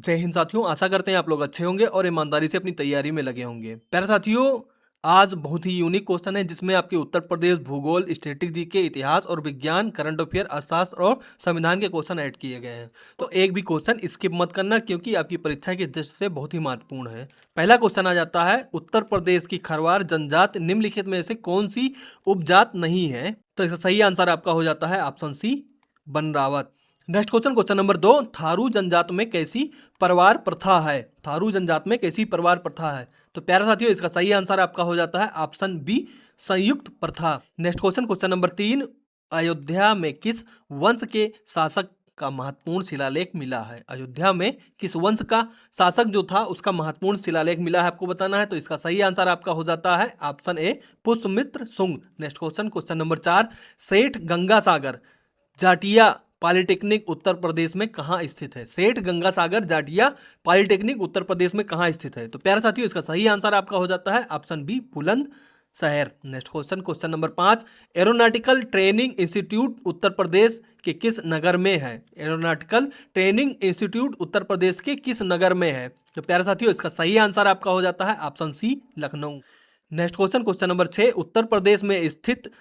जय हिंद साथियों, आशा करते हैं आप लोग अच्छे होंगे और ईमानदारी से अपनी तैयारी में लगे होंगे। प्यारे साथियों, आज बहुत ही यूनिक क्वेश्चन है जिसमें आपके उत्तर प्रदेश भूगोल, स्टैटिक जीके, इतिहास और विज्ञान, करंट अफेयर, अर्थशास्त्र और संविधान के क्वेश्चन ऐड किए गए हैं। तो एक भी क्वेश्चन स्किप मत करना क्योंकि आपकी परीक्षा की दृष्टि से बहुत ही महत्वपूर्ण है। पहला क्वेश्चन आ जाता है, उत्तर प्रदेश की खरवार जनजात निम्नलिखित में से कौन सी उपजात नहीं है? तो इसका सही आंसर आपका हो जाता है option C, Banrawat. Next question, question number 2, Tharu जनजात में कैसी परिवार प्रथा है? थारू जनजात में कैसी परिवार प्रथा है? तो प्यारे साथियों, इसका सही आंसर आपका हो जाता है ऑप्शन बी, संयुक्त प्रथा। Next question, question number 3, Ayodhya में किस वंश के शासक का महत्वपूर्ण शिलालेख मिला है? अयोध्या में किस वंश का शासक जो था उसका महत्वपूर्ण शिलालेख मिला है, आपको बताना है। तो इसका सही आंसर आपका हो जाता है ऑप्शन ए, Pushyamitra Shunga. Next question, question number 4, सेठ गंगासागर जाटिया पॉलिटेक्निक उत्तर प्रदेश में कहाँ स्थित है? सेठ गंगासागर जाटिया पॉलिटेक्निक उत्तर प्रदेश में कहाँ स्थित है? तो प्यारे साथियों, इसका सही आंसर आपका हो जाता है option B, Bulandshahr. Next question, question number 5, aeronautical training institute Uttar Pradesh के किस नगर में है? Aeronautical training institute Uttar Pradesh के किस नगर में है? तो प्यारे साथियों, इसका सही आंसर आपका हो जाता है option C, Lucknow. Next question, question number 6, Uttar Pradesh में स्थित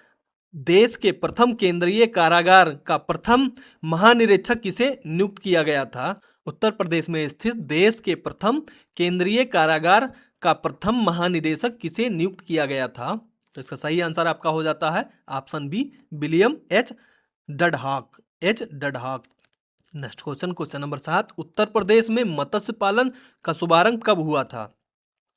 देश के प्रथम केंद्रीय कारागार का प्रथम महानिरीक्षक किसे नियुक्त किया गया था? उत्तर प्रदेश में स्थित देश के प्रथम केंद्रीय कारागार का प्रथम महानिदेशक किसे नियुक्त किया गया था? तो इसका सही आंसर आपका हो जाता है ऑप्शन बी, विलियम एच डडहॉक। Next question, question number 7, Uttar Pradesh में मत्स्य पालन का शुभारंभ कब हुआ था?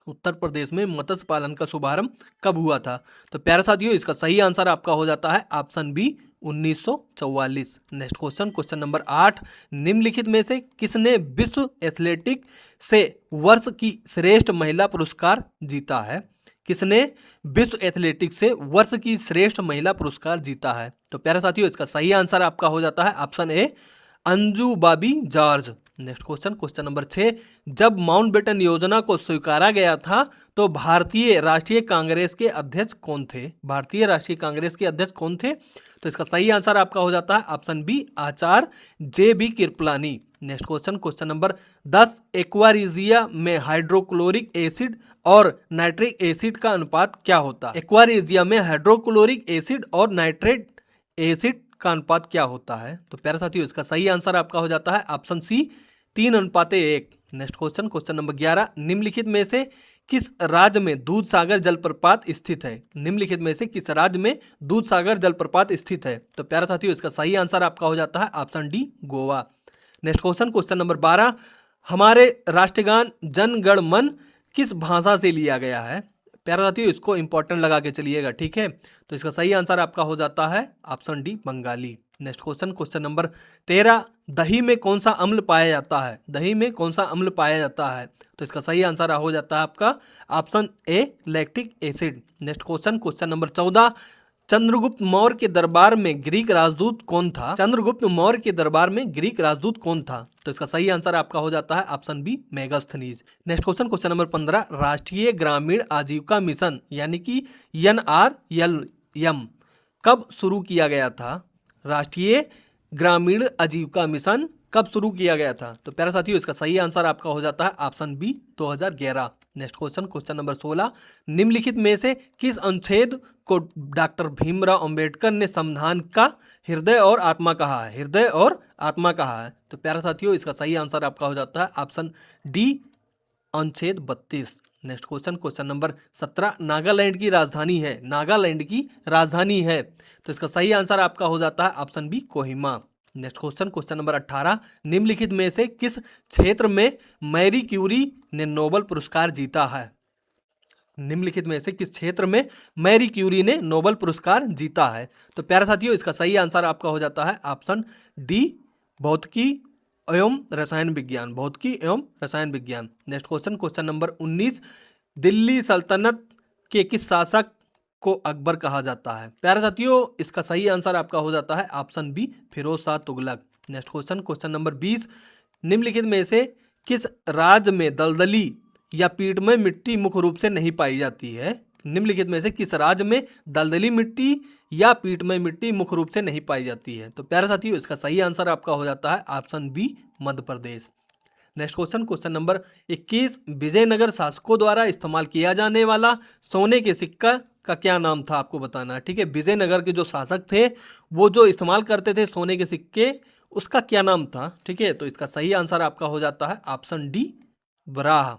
उत्तर प्रदेश में मत्स्य पालन का शुभारंभ कब हुआ था? तो प्यारे साथियों, इसका सही आंसर आपका हो जाता है option B, 1944। Next question, question number 8, निम्नलिखित में से किसने विश्व एथलेटिक से वर्ष की श्रेष्ठ महिला पुरस्कार जीता है? किसने विश्व एथलेटिक्स से वर्ष की श्रेष्ठ महिला पुरस्कार जीता है? तो प्यारे साथियों, इसका सही आंसर आपका हो जाता है option A, Anju Bobby George. Next question, question number 6, जब माउंटबेटन योजना को स्वीकारा गया था तो भारतीय राष्ट्रीय कांग्रेस के अध्यक्ष कौन थे? भारतीय राष्ट्रीय कांग्रेस के अध्यक्ष कौन थे? तो इसका सही आंसर आपका हो जाता है option B, Acharya J B Kripalani. Next question, question number 10, aqua regia में हाइड्रोक्लोरिक एसिड और नाइट्रिक एसिड का अनुपात क्या होता है? एक्वारिजिया में हाइड्रोक्लोरिक एसिड और नाइट्रेट एसिड का अनुपात क्या होता है? तो प्यारे साथियों, इसका सही आंसर आपका हो जाता है option C, 3:1। Next question, question number 11, निम्नलिखित में से किस राज्य में दूधसागर जलप्रपात स्थित है? निम्नलिखित में से किस राज्य में दूधसागर जलप्रपात स्थित है? तो प्यारे साथियों, इसका सही आंसर आपका हो जाता है option D, Goa. Next question, question number 12, हमारे राष्ट्रगान जन गण मन किस भाषा से लिया गया है? प्यारे साथियों, इसको इंपॉर्टेंट लगा के चलिएगा, ठीक है। तो इसका सही आंसर आपका हो जाता है option D, Bengali. Next question, question number 13, दही में कौन सा अम्ल पाया जाता है? दही में कौन सा अम्ल पाया जाता है? तो इसका सही आंसर हो जाता है आपका option A, lactic acid. Next question, question number 14, Chandragupta Maurya के दरबार में ग्रीक राजदूत कौन था? चंद्रगुप्त मौर्य के दरबार में ग्रीक राजदूत कौन था? तो इसका सही आंसर आपका हो जाता है option B, Megasthenes. Next question, question number 15, राष्ट्रीय ग्रामीण आजीविका मिशन यानी कि NRLM कब शुरू किया गया था? राष्ट्रीय ग्रामीण आजीविका मिशन कब शुरू किया गया था? तो प्यारे साथियों, इसका सही आंसर आपका हो जाता है option B, 2011। Next question, question number 16, निम्नलिखित में से किस अनुच्छेद को डॉक्टर भीमराव अंबेडकर ने संविधान का हृदय और आत्मा कहा है? हृदय और आत्मा कहा है। तो प्यारे साथियों, इसका सही आंसर आपका हो जाता है ऑप्शन डी, अनुच्छेद 32। Next question, question number 17, Nagaland की राजधानी है, नागालैंड की राजधानी है। तो इसका सही आंसर आपका हो जाता है option B, Kohima. Next question, question number 18, निम्नलिखित में से किस क्षेत्र में मैरी क्यूरी ने नोबेल पुरस्कार जीता है? निम्नलिखित में से किस क्षेत्र में मैरी क्यूरी ने नोबेल पुरस्कार जीता है? तो प्यारे साथियों, इसका सही आंसर आपका हो जाता है ऑप्शन डी, भौतिकी एवं रसायन विज्ञान, भौतिकी एवं रसायन विज्ञान। Next question, question number 19, Delhi सल्तनत के किस शासक को अकबर कहा जाता है? प्यारे साथियों, इसका सही आंसर आपका हो जाता है option B, Firoz Shah Tughlaq. Next question, question number 20, निम्नलिखित में से किस राज्य में दलदली या पीटमय मिट्टी मुख्य रूप से नहीं पाई जाती है? निम्नलिखित में से किस राज्य में दलदली मिट्टी या पीटमय मिट्टी मुख्य रूप से नहीं पाई जाती है? तो प्यारे साथियों, इसका सही आंसर आपका हो जाता है option B, Madhya Pradesh. Next question number 21, Vijayanagar शासकों द्वारा इस्तेमाल किया जाने वाला सोने के सिक्का का क्या नाम था, आपको बताना है। ठीक है, विजयनगर के जो शासक थे वो जो इस्तेमाल करते थे सोने के सिक्के, उसका क्या नाम था। ठीक है, तो इसका सही आंसर आपका हो जाता है ऑप्शन डी, बराह।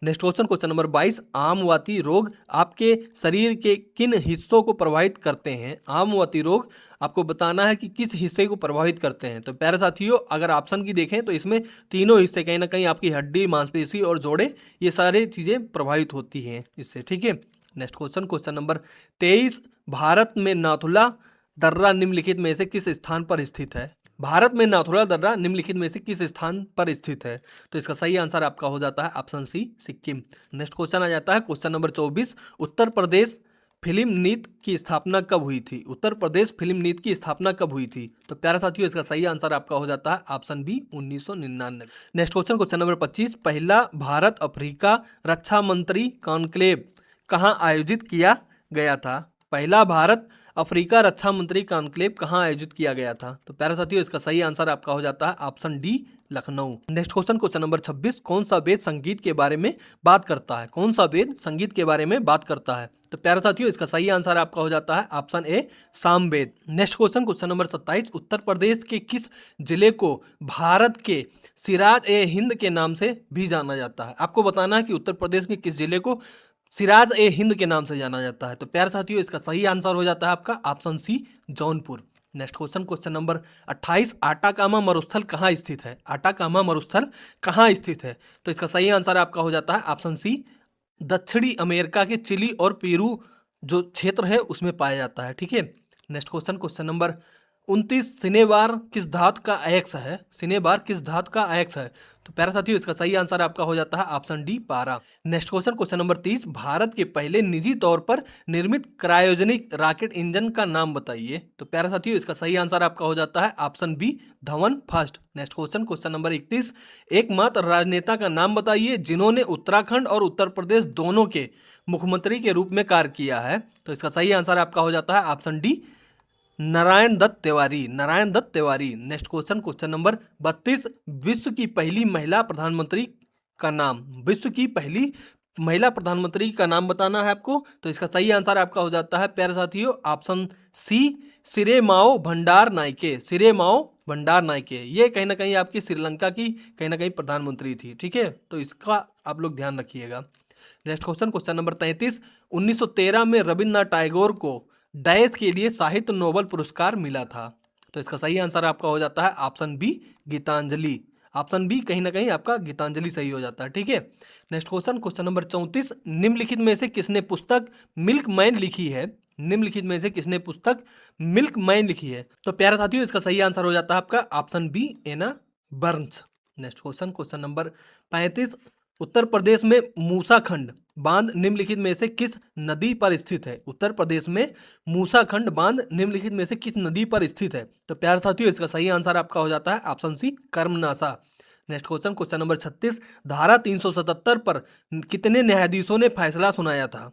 नेक्स्ट क्वेश्चन नंबर 22, आमवाती रोग आपके शरीर के किन हिस्सों को प्रभावित करते हैं। आमवाती रोग आपको बताना है कि किस हिस्से को प्रभावित करते हैं। तो प्यारे साथियों, अगर ऑप्शन की देखें तो इसमें तीनों हिस्से कहीं ना कहीं आपकी हड्डी, मांसपेशी और जोड़े, ये सारी चीजें प्रभावित होती हैं इससे। ठीक है, नेक्स्ट क्वेश्चन नंबर 23, भारत में नाथुला दर्रा निम्नलिखित में से किस स्थान पर स्थित है। भारत में नाथुला दर्रा निम्नलिखित में से किस स्थान पर स्थित है। तो इसका सही आंसर आपका हो जाता है option C, Sikkim. Next question आ जाता है question number 24, Uttar Pradesh film नीति की स्थापना कब हुई थी। उत्तर प्रदेश फिल्म नीति की स्थापना कब हुई थी। तो प्यारे साथियों, इसका सही आंसर आपका हो जाता है option B, 1999। Next question number 25, पहला भारत अफ्रीका रक्षा मंत्री कॉन्क्लेव कहाँ आयोजित किया गया था। पहला भारत अफ्रीका रक्षा मंत्री कॉन्क्लेव कहाँ आयोजित किया गया था। तो प्यारे साथियों, इसका सही आंसर आपका हो जाता है option D, Lucknow. Next question number 26, कौन सा वेद संगीत के बारे में बात करता है। कौन सा वेद संगीत के बारे में बात करता है। तो प्यारे साथियों, इसका सही आंसर आपका हो जाता है ऑप्शन ए, सामवेद। नेक्स्ट क्वेश्चन नंबर 27, उत्तर प्रदेश के किस जिले को भारत के सिराज ए हिंद के नाम से भी जाना जाता है। आपको बताना है कि उत्तर प्रदेश के किस जिले को सिराज ए हिंद के नाम से जाना जाता है। तो प्यारे साथियों, इसका सही आंसर हो जाता है आपका option C, Jaunpur. Next question number 28, Atacama मरुस्थल कहाँ स्थित है। आटाकामा मरुस्थल कहाँ स्थित है। तो इसका सही आंसर आपका हो जाता है ऑप्शन सी, दक्षिणी अमेरिका के चिली और पेरू जो क्षेत्र है उसमें पाया जाता है। ठीक है, नेक्स्ट क्वेश्चन नंबर 29, सिनेबार किस धातु का अयस्क है। सिनेबार किस धातु का अयस्क है। तो प्यारे साथियों, इसका सही आंसर आपका हो जाता है ऑप्शन डी, पारा। नेक्स्ट क्वेश्चन नंबर 30, भारत के पहले निजी तौर पर निर्मित क्रायोजेनिक रॉकेट इंजन का नाम बताइए। तो प्यारे साथियों, इसका सही आंसर आपका हो जाता है option B, Dhawan first. Next question number 31, एकमात्र राजनेता का नाम बताइए जिन्होंने उत्तराखंड और उत्तर प्रदेश दोनों के मुख्यमंत्री के रूप में कार्य किया है। तो इसका सही आंसर आपका हो जाता है option D, Narayan Dutt Tiwari. Narayan Dutt Tiwari. Next question number 32, विश्व की पहली महिला प्रधानमंत्री का नाम। विश्व की पहली महिला प्रधानमंत्री का नाम बताना है आपको। तो इसका सही आंसर आपका हो जाता है प्यारे साथियों ऑप्शन सी, सिरेमाओ भंडार नाइके। सिरेमाओ भंडार नाइके, ये कहीं ना कहीं आपकी श्रीलंका की कहीं ना कहीं प्रधानमंत्री थी। ठीक है, तो इसका आप लोग ध्यान रखिएगा। नेक्स्ट क्वेश्चन नंबर 33, 1913 में रविन्द्रनाथ टैगोर को डैश के लिए साहित्य नोबेल पुरस्कार मिला था। तो इसका सही आंसर आपका हो जाता है option B, Gitanjali. Option B कहीं ना कहीं आपका गीतांजलि सही हो जाता है। ठीक है, नेक्स्ट क्वेश्चन नंबर 34, निम्नलिखित में से किसने पुस्तक मिल्क मैन लिखी है। निम्नलिखित में से किसने पुस्तक मिल्क मैन लिखी है। तो प्यारे साथियों, इसका सही आंसर हो जाता है आपका ऑप्शन बी, एना बर्न्स। नेक्स्ट क्वेश्चन नंबर 35, उत्तर प्रदेश में मूसाखंड बांध निम्नलिखित में से किस नदी पर स्थित है। उत्तर प्रदेश में मूसाखंड बांध निम्नलिखित में से किस नदी पर स्थित है। तो प्यारे साथियों, इसका सही आंसर आपका हो जाता है option C, Karmanasa. Next question number 36, धारा 377 पर कितने न्यायाधीशों ने फैसला सुनाया था।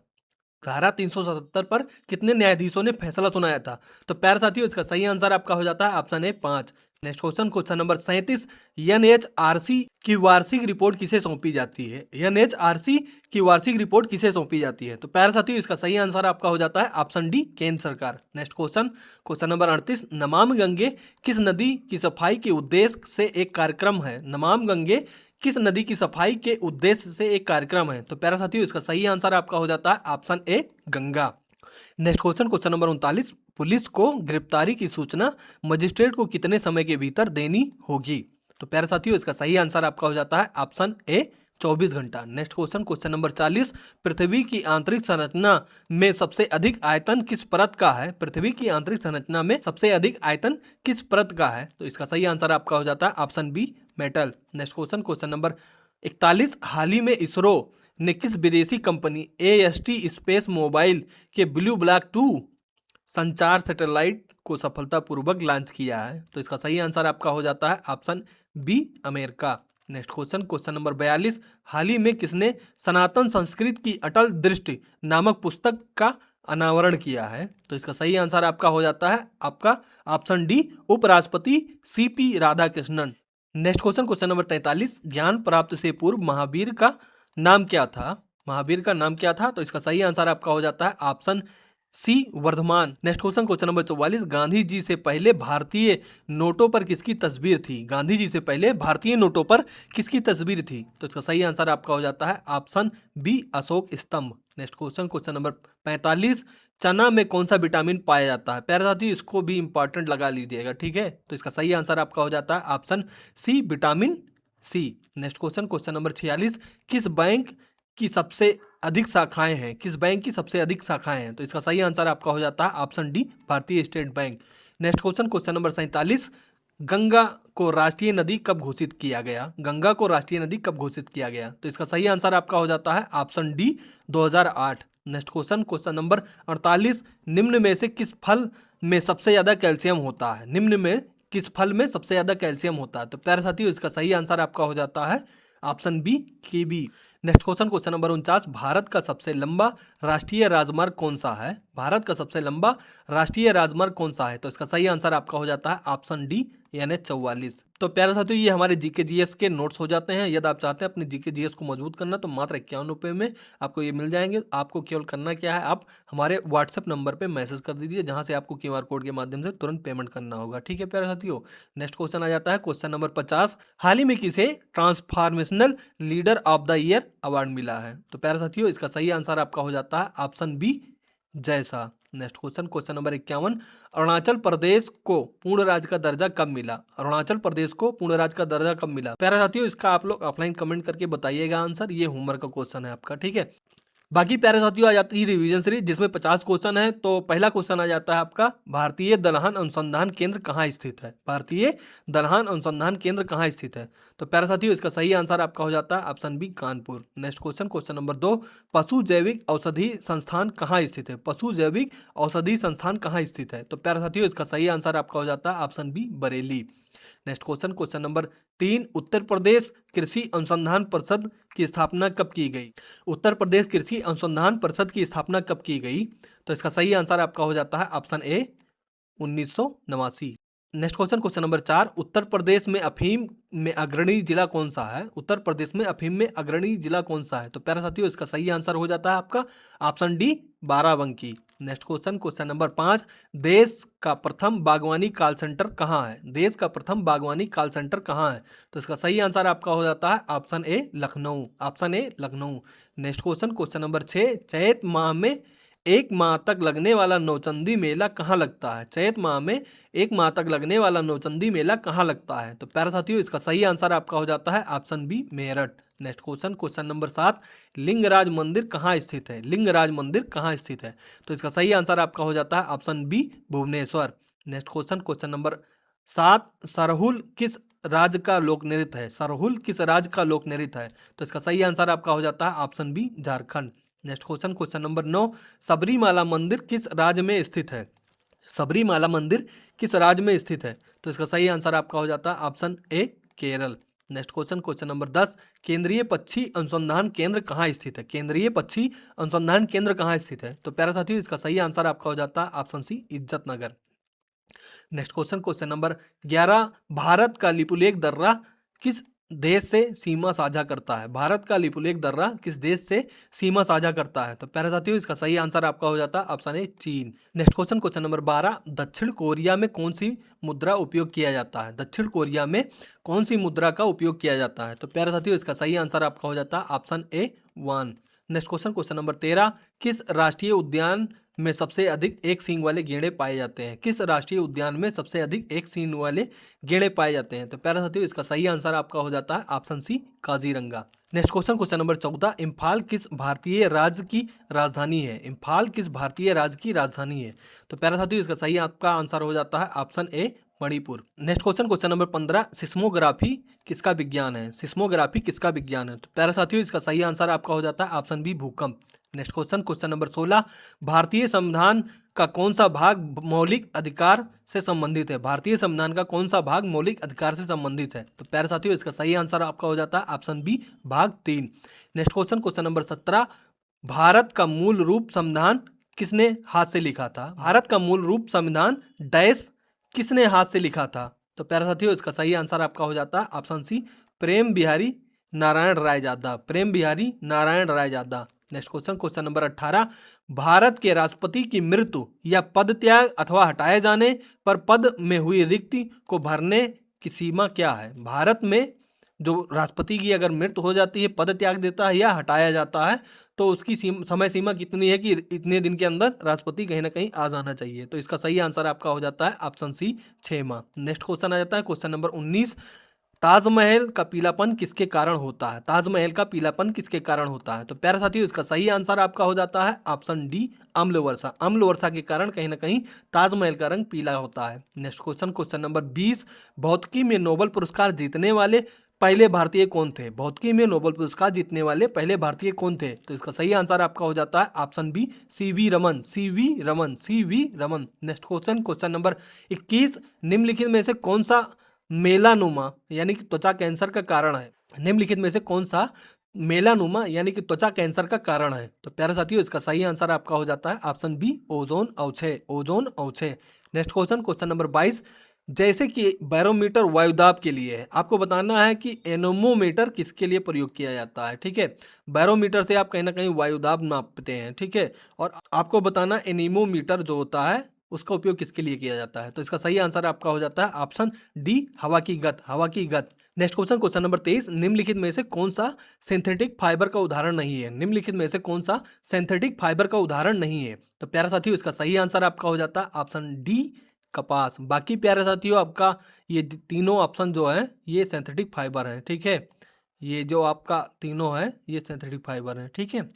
धारा 377 पर कितने न्यायाधीशों ने फैसला सुनाया था। तो प्यारे साथियों, इसका सही आंसर आपका हो जाता है ऑप्शन ए, 5। नेक्स्ट क्वेश्चन नंबर 37, एनएचआरसी की वार्षिक रिपोर्ट किसे सौंपी जाती है। एनएचआरसी की वार्षिक रिपोर्ट किसे सौंपी जाती है। तो प्यारे साथियों, इसका सही आंसर आपका हो जाता है ऑप्शन डी, केंद्र सरकार। Next question number 38, Namami Gange किस नदी की सफाई के उद्देश्य से एक कार्यक्रम है। नमामि गंगे किस नदी की सफाई के उद्देश्य से एक कार्यक्रम है। तो प्यारे साथियों, इसका सही आंसर आपका हो जाता है ऑप्शन ए, Ganga. Next question number 39, police को गिरफ्तारी की सूचना मजिस्ट्रेट को कितने समय के भीतर देनी होगी। तो प्यारे साथियों, इसका सही आंसर आपका हो जाता है ऑप्शन ए, 24 घंटा। नेक्स्ट क्वेश्चन नंबर 40, पृथ्वी की आंतरिक संरचना में सबसे अधिक आयतन किस परत का है। पृथ्वी की आंतरिक संरचना में सबसे अधिक आयतन किस परत का है। तो इसका सही आंसर आपका हो जाता है option B, metal. Next question number 41, हाल ही में इसरो ने किस विदेशी कंपनी AST स्पेस मोबाइल के ब्लू ब्लैक 2 संचार सैटेलाइट को सफलतापूर्वक लॉन्च किया है। तो इसका सही आंसर आपका हो जाता है option B, America. Next question number 42, हाल ही में किसने सनातन संस्कृत की अटल दृष्टि नामक पुस्तक का अनावरण किया है। तो इसका सही आंसर आपका हो जाता है आपका ऑप्शन डी, उपराष्ट्रपति CP Radhakrishnan. Next question, question number 43, ज्ञान प्राप्त से पूर्व महावीर का नाम क्या था? महावीर का नाम क्या था? तो इसका सही आंसर आपका हो जाता है option C, Vardhaman. Next question, question number 44, Gandhi ji से पहले भारतीय नोटों पर किसकी तस्वीर थी? गांधी जी से पहले भारतीय नोटों पर किसकी तस्वीर थी? तो इसका सही आंसर आपका हो जाता है ऑप्शन बी, अशोक स्तंभ। नेक्स्ट क्वेश्चन, क्वेश्चन नंबर 45, चना में कौन सा विटामिन पाया जाता है? प्यारे साथियों, इसको भी इंपॉर्टेंट लगा लीजिएगा, ठीक है। तो इसका सही आंसर आपका हो जाता है option C, vitamin C. Next question, question number 46, किस बैंक की सबसे अधिक शाखाएं हैं? किस बैंक की सबसे अधिक शाखाएं हैं? तो इसका सही आंसर आपका हो जाता है ऑप्शन डी, भारतीय state bank. Next question, question number 47, Ganga को राष्ट्रीय नदी कब घोषित किया गया? गंगा को राष्ट्रीय नदी कब घोषित किया गया? तो इसका सही आंसर आपका हो जाता है option D, 2008। Next question, question number 48, निम्न में से किस फल में सबसे ज्यादा कैल्शियम होता है? निम्न में किस फल में सबसे ज्यादा कैल्शियम होता है? तो प्यारे साथियों, इसका सही आंसर आपका हो जाता है option B, kiwi. Next question, question number 49, Bharat का सबसे लंबा राष्ट्रीय राजमार्ग कौन सा है? भारत का सबसे लंबा राष्ट्रीय राजमार्ग कौन सा है? तो इसका सही आंसर आपका हो जाता है ऑप्शन डी, NH 44। तो प्यारे साथियों, ये हमारे जीके जीएस के नोट्स हो जाते हैं। यदि आप चाहते हैं अपने जीके जीएस को मजबूत करना तो मात्र 51 रुपये में आपको ये मिल जाएंगे। आपको केवल करना क्या है, आप हमारे व्हाट्सएप नंबर पे मैसेज कर दीजिए, जहां से आपको QR कोड के माध्यम से तुरंत पेमेंट करना होगा, ठीक है प्यारे साथियों। नेक्स्ट क्वेश्चन आ जाता है क्वेश्चन नंबर 50, हाल ही में किसे transformational leader of the year award मिला है? तो प्यारे साथियों, इसका सही आंसर आपका हो जाता है ऑप्शन बी, जैसा। Next question, question number 51, Arunachal Pradesh को पूर्ण राज्य का दर्जा कब मिला? अरुणाचल प्रदेश को पूर्ण राज्य का दर्जा कब मिला? प्यारे साथियों, इसका आप लोग ऑफलाइन कमेंट करके बताइएगा आंसर। ये होमवर्क का क्वेश्चन है आपका, ठीक है। बाकी प्यारे साथियों, आ जाती है रिवीजन सीरीज, जिसमें 50 क्वेश्चन है। तो पहला क्वेश्चन आ जाता है आपका, भारतीय दलहन अनुसंधान केंद्र कहाँ स्थित है? भारतीय दलहन अनुसंधान केंद्र कहाँ स्थित है? तो प्यारे साथियों, इसका सही आंसर आपका हो जाता है option B, Kanpur. Next question, question number 2, पशु जैविक औषधि संस्थान कहाँ स्थित है? पशु जैविक औषधि संस्थान कहाँ स्थित है? तो प्यारे साथियों, इसका सही आंसर आपका हो जाता है option B, Bareilly. Next question, question number 3, Uttar Pradesh कृषि अनुसंधान परिषद की स्थापना कब की गई? उत्तर प्रदेश कृषि अनुसंधान परिषद की स्थापना कब की गई? तो इसका सही आंसर आपका हो जाता है ऑप्शन ए, 1989। नेक्स्ट क्वेश्चन, क्वेश्चन नंबर 4, उत्तर प्रदेश में अफीम में अग्रणी जिला कौन सा है? उत्तर प्रदेश में अफीम में अग्रणी जिला कौन सा है? तो प्यारे साथियों, इसका सही आंसर हो जाता है आपका option D, Barabanki. Next question, question number 5, देश का प्रथम बागवानी कॉल सेंटर कहाँ है? देश का प्रथम बागवानी कॉल सेंटर कहाँ है? तो इसका सही आंसर आपका हो जाता है option A, Lucknow. Option A, Lucknow. Next question, question number 6, चैत माह में एक माह तक लगने वाला नौचंदी मेला कहाँ लगता है? चैत माह में एक माह तक लगने वाला नौचंदी मेला कहाँ लगता है? तो प्यारे साथियों, इसका सही आंसर आपका हो जाता है option B, Meerut. Next question, question number 7, Lingaraj मंदिर कहाँ स्थित है? लिंगराज मंदिर कहाँ स्थित है? तो इसका सही आंसर आपका हो जाता है option B, Bhubaneswar. Next question, question number 7, Sarhul किस राज्य का लोक नृत्य है? सरहुल किस राज्य का लोक नृत्य है? तो इसका सही आंसर आपका हो जाता है option B, Jharkhand. Next question, question number 9, Sabarimala मंदिर किस राज्य में स्थित है? सबरीमाला मंदिर किस राज्य में स्थित है? तो इसका सही आंसर आपका हो जाता है ऑप्शन ए, Kerala. Next question, question number 10, केंद्रीय पक्षी अनुसंधान केंद्र कहाँ स्थित है? केंद्रीय पक्षी अनुसंधान केंद्र कहाँ स्थित है? तो प्यारे साथियों, इसका सही आंसर आपका हो जाता है option C, Izzatnagar. Next question, question number 11, Bharat का लिपुलेख दर्रा किस देश से सीमा साझा करता है? भारत का लिपुलेख दर्रा किस देश से सीमा साझा करता है? तो प्यारे साथियों, इसका सही आंसर आपका हो जाता है ऑप्शन ए, चीन। नेक्स्ट क्वेश्चन, क्वेश्चन नंबर 12, दक्षिण कोरिया में कौन सी मुद्रा उपयोग किया जाता है? दक्षिण कोरिया में कौन सी मुद्रा का उपयोग किया जाता है? तो प्यारे साथियों, इसका सही आंसर आपका हो जाता है ऑप्शन ए, one. Next question, question number 13, किस राष्ट्रीय उद्यान में सबसे अधिक एक सींग वाले गेंडे पाए जाते हैं? किस राष्ट्रीय उद्यान में सबसे अधिक एक सींग वाले गेंडे पाए जाते हैं? तो प्यारे साथियों, इसका सही आंसर आपका हो जाता है option C, Kaziranga. Next question, question number 14, Imphal किस भारतीय राज्य की राजधानी है? इम्फाल किस भारतीय राज्य की राजधानी है? तो प्यारे साथियों, इसका सही आपका आंसर हो जाता है ऑप्शन ए, Manipur. Next question, question number 15, seismography किसका विज्ञान है? सिस्मोग्राफी किसका विज्ञान है? तो प्यारे साथियों, इसका सही आंसर आपका हो जाता है ऑप्शन बी, भूकंप। नेक्स्ट क्वेश्चन, क्वेश्चन नंबर 16, भारतीय संविधान का कौन सा भाग मौलिक अधिकार से संबंधित है? भारतीय संविधान का कौन सा भाग मौलिक अधिकार से संबंधित है? तो प्यारे साथियों, इसका सही आंसर आपका हो जाता है ऑप्शन बी, भाग 3। Next question, question number 17, Bharat का मूल रूप संविधान किसने हाथ से लिखा था? भारत का मूल रूप संविधान डैश किसने हाथ से लिखा था? तो प्यारे साथियों इसका सही आंसर आपका हो जाता है option C, Prem Bihari Narayan Raizada. Prem Bihari Narayan Raizada. Next question, question number 18, Bharat के राष्ट्रपति की मृत्यु या पद त्याग अथवा हटाए जाने पर पद में हुई रिक्ति को भरने की सीमा क्या है? भारत में जो राष्ट्रपति की अगर मृत्यु हो जाती है, पद त्याग देता है या हटाया जाता है, तो उसकी समय सीमा कितनी है कि इतने दिन के अंदर राष्ट्रपति कहीं ना कहीं आ जाना चाहिए। तो इसका सही आंसर आपका हो जाता है ऑप्शन सी, 6 माह। नेक्स्ट क्वेश्चन आ जाता है क्वेश्चन नंबर 19, ताजमहल का पीलापन किसके कारण होता है? ताजमहल का पीलापन किसके कारण होता है? तो प्यारे साथियों इसका सही आंसर आपका हो जाता है ऑप्शन डी, अम्ल वर्षा। अम्ल वर्षा के कारण कहीं ना कहीं ताजमहल का रंग पीला होता है। नेक्स्ट क्वेश्चन, क्वेश्चन नंबर 20, भौतिकी में नोबेल पुरस्कार जीतने वाले पहले भारतीय कौन थे? भौतिकी में नोबेल पुरस्कार जीतने वाले पहले भारतीय कौन थे? तो इसका सही आंसर आपका हो जाता है option B, CV Raman. CV Raman, CV Raman. Next question, question number 21, निम्नलिखित में से कौन सा मेलानोमा यानी कि त्वचा कैंसर का कारण है? निम्नलिखित में से कौन सा मेलानोमा यानी कि त्वचा कैंसर का कारण है? तो प्यारे साथियों इसका सही आंसर आपका हो जाता है ऑप्शन बी, ओजोन अवक्षय। ओजोन अवक्षय। नेक्स्ट क्वेश्चन, क्वेश्चन नंबर 22, जैसे कि बैरोमीटर वायुदाब के लिए है, आपको बताना है कि एनोमोमीटर किसके लिए प्रयोग किया जाता है। ठीक है, बैरोमीटर से आप कहीं ना कहीं वायुदाब नापते हैं। ठीक है, और आपको बताना एनीमोमीटर जो होता है उसका उपयोग किसके लिए किया जाता है। तो इसका सही आंसर आपका हो जाता है ऑप्शन डी, हवा की गत। हवा की गत। नेक्स्ट क्वेश्चन, क्वेश्चन नंबर 23, निम्नलिखित में से कौन सा सिंथेटिक फाइबर का उदाहरण नहीं है? निम्नलिखित में से कौन सा सिंथेटिक फाइबर का उदाहरण नहीं है? तो प्यारे साथियों इसका सही आंसर आपका हो जाता है ऑप्शन डी, कपास। बाकी प्यारे साथियों आपका ये तीनों ऑप्शन जो है ये सिंथेटिक फाइबर हैं। ठीक है, ये जो आपका तीनों है ये सिंथेटिक फाइबर हैं। ठीक है।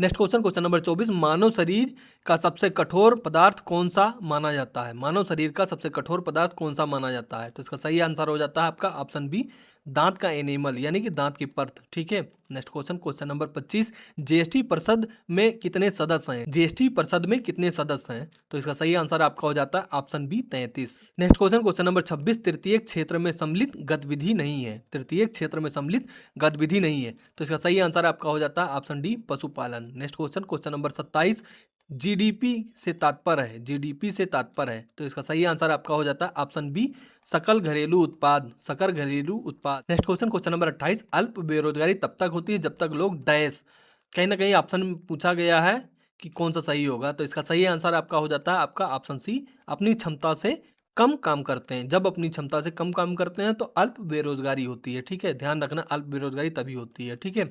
नेक्स्ट क्वेश्चन, क्वेश्चन नंबर 24, मानव शरीर का सबसे कठोर पदार्थ कौन सा माना जाता है? मानव शरीर का सबसे कठोर पदार्थ कौन सा माना जाता है? तो इसका सही आंसर हो जाता है आपका ऑप्शन बी, दांत का एनिमल यानी कि दांत की परत। ठीक है। Next question, question number 25, GST परिषद में कितने सदस्य हैं? जीएसटी परिषद में कितने सदस्य हैं? तो इसका सही आंसर आपका हो जाता है option B, 33। Next question, question number 26, तृतीय क्षेत्र में सम्मिलित गतिविधि नहीं है। तृतीय क्षेत्र में सम्मिलित गतिविधि नहीं है। तो इसका सही आंसर आपका हो जाता है ऑप्शन डी, पशुपालन। Next question, question number 27, GDP से तात्पर्य है। जीडीपी से तात्पर्य है। तो इसका सही आंसर आपका हो जाता है ऑप्शन बी, सकल घरेलू उत्पाद। सकल घरेलू उत्पाद। नेक्स्ट क्वेश्चन, क्वेश्चन नंबर 28, अल्प बेरोजगारी तब तक होती है जब तक लोग डैश, कहीं ना कहीं ऑप्शन में पूछा गया है कि कौन सा सही होगा। तो इसका सही आंसर आपका हो जाता है आपका ऑप्शन सी, अपनी क्षमता से कम काम करते हैं। जब अपनी क्षमता से कम काम करते हैं तो अल्प बेरोजगारी होती है। ठीक है, ध्यान रखना, अल्प बेरोजगारी तभी होती है। ठीक है।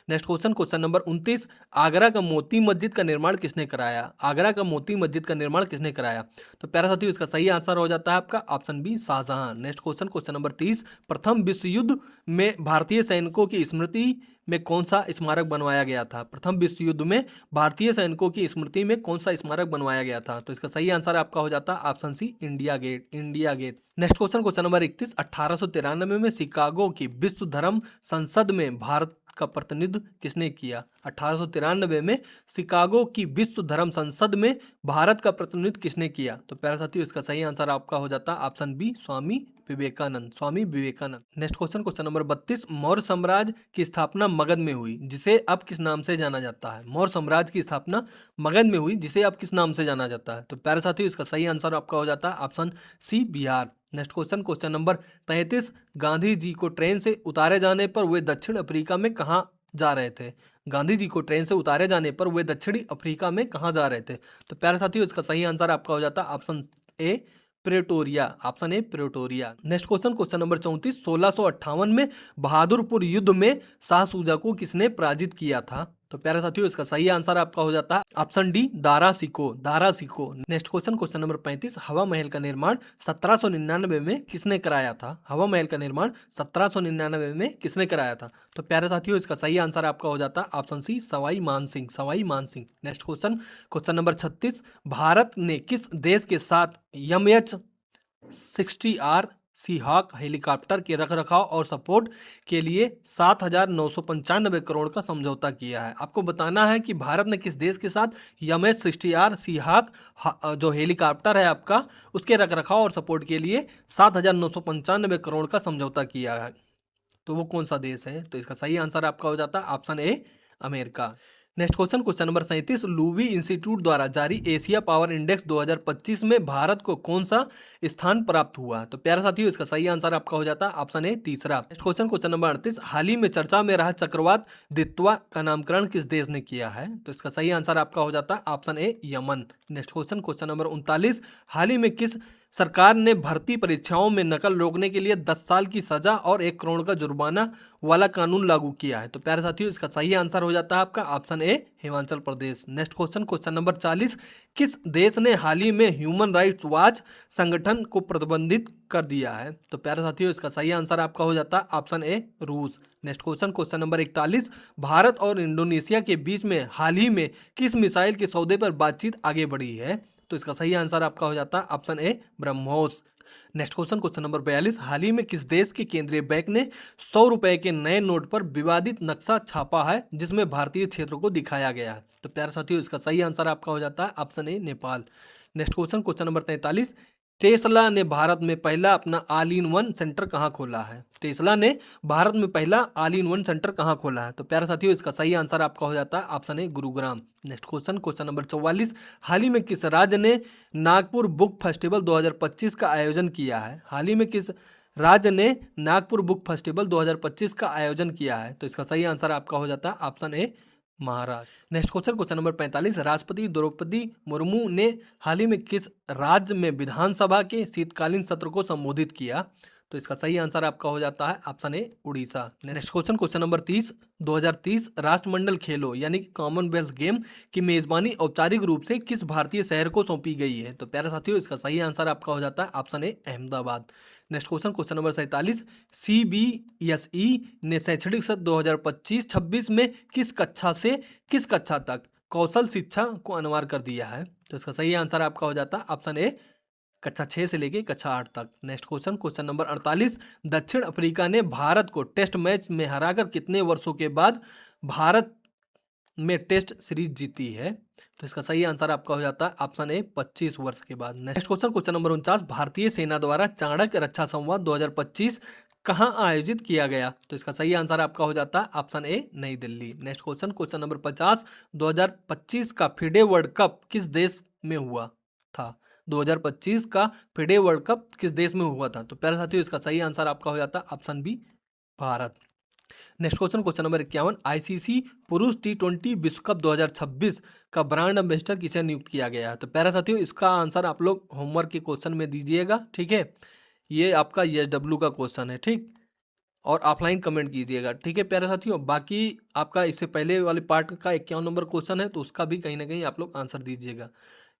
Next question, question number 29, Agra का मोती मस्जिद का निर्माण किसने कराया? आगरा का मोती मस्जिद का निर्माण किसने कराया? तो प्यारे साथियों इसका सही आंसर हो जाता है आपका option B, Shahjahan. Next question, question number 30, प्रथम विश्व युद्ध में भारतीय सैनिकों की स्मृति में कौन सा स्मारक बनवाया गया था? प्रथम विश्व युद्ध में भारतीय सैनिकों की स्मृति में कौन सा स्मारक बनवाया गया था? तो इसका सही आंसर आपका हो जाता है option C, India Gate. India Gate. Next question, question number 31, 1893 में शिकागो की विश्व धर्म संसद में भारत का प्रतिनिधित्व किसने किया? 1893 में शिकागो की विश्व धर्म संसद में भारत का प्रतिनिधित्व किसने किया? तो प्यारे साथियों इसका सही आंसर आपका हो जाता है option B, Swami Vivekananda. Swami Vivekananda. Next question, question number 32, Maurya साम्राज्य की स्थापना मगध में हुई जिसे अब किस नाम से जाना जाता है? मौर्य साम्राज्य की स्थापना मगध में हुई जिसे अब किस नाम से जाना जाता है? तो प्यारे साथियों इसका सही आंसर आपका हो जाता है option C, Bihar. Next question, question number 33, Gandhi ji को ट्रेन से उतारे जाने पर वे दक्षिण अफ्रीका में कहाँ जा रहे थे? गांधी जी को ट्रेन से उतारे जाने पर वे दक्षिणी अफ्रीका में कहाँ जा रहे थे? तो प्यारे साथियों इसका सही आंसर आपका हो जाता है option A, Pretoria. Option A, Pretoria. Next question, question number 34, 1658 में बहादुरपुर युद्ध में शाह सूजा को किसने पराजित किया था? तो प्यारे साथियों इसका सही आंसर आपका हो जाता है option D, Dara सिको। Dara सिको। Next question, question number 35, हवा महल का निर्माण 1799 में किसने कराया था? हवा महल का निर्माण 1799 में किसने कराया था? तो प्यारे साथियों इसका सही आंसर आपका हो जाता है option C, Sawai Mansingh. Sawai Mansingh. Next question, question number 36, Bharat ने किस देश के साथ MH-60R सीहॉक हेलीकॉप्टर के रखरखाव और सपोर्ट के लिए 7,995 करोड़ का समझौता किया है? आपको बताना है कि भारत ने किस देश के साथ MH-60R सीहॉक जो हेलीकॉप्टर है आपका उसके रखरखाव और सपोर्ट के लिए 7,995 करोड़ का समझौता किया है। तो वो कौन सा देश है? तो इसका सही आंसर आपका हो जाता है ऑप्शन ए, America. Next question number 37, लुवी institute द्वारा जारी एशिया पावर इंडेक्स 2025 में भारत को कौन सा स्थान प्राप्त हुआ? तो प्यारे साथियों, इसका सही आंसर आपका हो जाता है ऑप्शन ए तीसरा। नेक्स्ट क्वेश्चन नंबर 38, हाल ही में चर्चा में रहा चक्रवात दित्वा का नामकरण किस देश ने किया है? तो इसका सही आंसर आपका हो जाता है ऑप्शन ए यमन। नेक्स्ट क्वेश्चन नंबर 39, हाल ही में किस सरकार ने भर्ती परीक्षाओं में नकल रोकने के लिए 10 साल की सजा और 1 करोड़ का जुर्माना वाला कानून लागू किया है? तो प्यारे साथियों, इसका सही आंसर हो जाता है आपका option A Himachal Pradesh. Next question number 40, किस देश ने हाल ही में ह्यूमन राइट्स वॉच संगठन को प्रतिबंधित कर दिया है? तो प्यारे साथियों, इसका सही आंसर आपका हो जाता है ऑप्शन ए रूस। नेक्स्ट क्वेश्चन नंबर 41, भारत और इंडोनेशिया के बीच में हाल ही में किस मिसाइल के सौदे पर बातचीत आगे बढ़ी है? तो इसका सही आंसर आपका हो जाता है ऑप्शन ए ब्रह्मोस। नेक्स्ट क्वेश्चन नंबर 42, हाल ही में किस देश के केंद्रीय बैंक ने 100 रुपए के नए नोट पर विवादित नक्शा छापा है जिसमें भारतीय क्षेत्रों को दिखाया गया है? तो प्यारे साथियों, इसका सही आंसर आपका हो जाता है ऑप्शन ए Nepal. Next question number 43, Tesla ने भारत में पहला अपना ऑल इन वन सेंटर कहाँ खोला है? टेस्ला ने भारत में पहला ऑल इन वन सेंटर कहाँ खोला है? तो प्यारे साथियों, इसका सही आंसर आपका हो जाता है ऑप्शन ए गुरुग्राम। नेक्स्ट क्वेश्चन नंबर 44, हाल ही में किस राज्य ने नागपुर बुक फेस्टिवल 2025 का आयोजन किया है? हाल ही में किस राज्य ने नागपुर बुक फेस्टिवल 2025 का आयोजन किया है? तो इसका सही आंसर आपका हो जाता है ऑप्शन ए महाराष्ट्र। नेक्स्ट क्वेश्चन नंबर 45, राष्ट्रपति द्रौपदी मुर्मू ने हाल ही में किस राज्य में विधानसभा के शीतकालीन सत्र को संबोधित किया? तो इसका सही आंसर आपका हो जाता है ऑप्शन ए उड़ीसा। नेक्स्ट क्वेश्चन नंबर 30, 2030 राष्ट्रमंडल खेलों यानी कि कॉमनवेल्थ गेम की मेजबानी औपचारिक रूप से किस भारतीय शहर को सौंपी गई है? तो प्यारे साथियों, इसका सही आंसर आपका हो जाता है ऑप्शन ए Ahmedabad. Next question number 47, CBSE ने शैक्षणिक सत्र 2025-26 में किस कक्षा से किस कक्षा तक कौशल शिक्षा को अनिवार्य कर दिया है? तो इसका सही आंसर आपका हो जाता है ऑप्शन ए कक्षा 6 से लेके कक्षा 8 तक। नेक्स्ट क्वेश्चन नंबर 48, दक्षिण अफ्रीका ने भारत को टेस्ट मैच में हराकर कितने वर्षों के बाद भारत में टेस्ट सीरीज जीती है? तो इसका सही आंसर आपका हो जाता है ऑप्शन ए 25 वर्ष के बाद। नेक्स्ट क्वेश्चन नंबर 49, भारतीय सेना द्वारा चाणक्य रक्षा संवाद 2025 कहाँ आयोजित किया गया? तो इसका सही आंसर आपका हो जाता है ऑप्शन ए नई दिल्ली। नेक्स्ट क्वेश्चन नंबर 50, 2025 का फिडे वर्ल्ड कप किस देश में हुआ था? 2025 का फिडे वर्ल्ड कप किस देश में हुआ था? तो प्यारे साथियों, इसका सही आंसर आपका हो जाता है option B Bharat. Next question number 51, ICC पुरुष T20 विश्व कप 2026 का ब्रांड एम्बेसडर किसे नियुक्त किया गया है? तो प्यारे साथियों, इसका आंसर आप लोग होमवर्क के क्वेश्चन में दीजिएगा, ठीक है। ये आपका ESW का क्वेश्चन है, ठीक, और ऑफलाइन कमेंट कीजिएगा, ठीक है प्यारे साथियों। बाकी आपका इससे पहले वाले पार्ट का 51 नंबर क्वेश्चन है, तो उसका भी कहीं ना कहीं आप लोग आंसर दीजिएगा।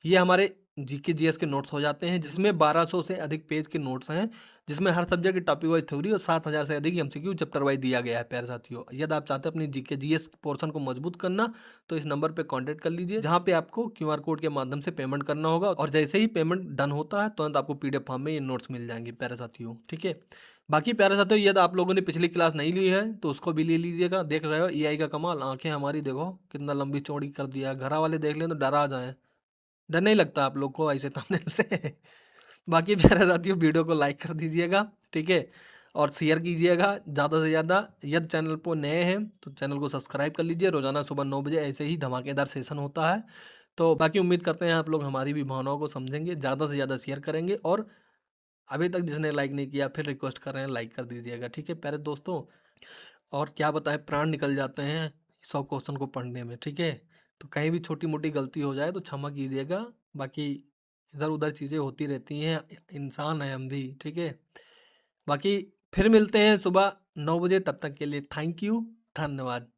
ये हमारे जीके जीएस के नोट्स हो जाते हैं, जिसमें 1200 से अधिक पेज के नोट्स हैं, जिसमें हर सब्जेक्ट की टॉपिक वाइज थ्योरी और 7000 से अधिक एमसीक्यू चैप्टर वाइज दिया गया है प्यारे साथियों। यदि आप चाहते हैं अपनी जीके जीएस पोर्शन को मजबूत करना, तो इस नंबर पे कांटेक्ट कर लीजिए, जहां पे आपको क्यूआर कोड के माध्यम से पेमेंट करना होगा, और जैसे ही पेमेंट डन होता है तुरंत आपको पीडीएफ फॉर्म में ये नोट्स मिल जाएंगे प्यारे साथियों, ठीक है। बाकी प्यारे साथियों, यदि आप लोगों ने पिछली क्लास नहीं ली है तो उसको भी ले लीजिएगा। देख रहे हो एआई का कमाल, आंखें हमारी देखो कितना लंबी चौड़ी कर दिया है, घरा वाले देख लें तो डरा जाएं। डर नहीं लगता आप लोग को ऐसे थंबनेल से? बाकी प्यारे साथियों, वीडियो को लाइक कर दीजिएगा, ठीक है, और शेयर कीजिएगा ज़्यादा से ज़्यादा। यदि चैनल पर नए हैं तो चैनल को सब्सक्राइब कर लीजिए। रोजाना सुबह 9 बजे ऐसे ही धमाकेदार सेशन होता है। तो बाकी उम्मीद करते हैं आप लोग हमारी भी भावनाओं को समझेंगे, ज़्यादा से ज़्यादा शेयर करेंगे, और अभी तक जिसने लाइक नहीं किया फिर रिक्वेस्ट कर रहे हैं लाइक कर दीजिएगा, ठीक है प्यारे दोस्तों। और क्या बताएं, प्राण निकल जाते हैं 100 क्वेश्चन को पढ़ने में, ठीक है। तो कहीं भी छोटी मोटी गलती हो जाए तो क्षमा कीजिएगा। बाकी इधर उधर चीज़ें होती रहती हैं, इंसान है हम भी, ठीक है। बाकी फिर मिलते हैं सुबह 9 बजे, तब तक के लिए थैंक यू, धन्यवाद।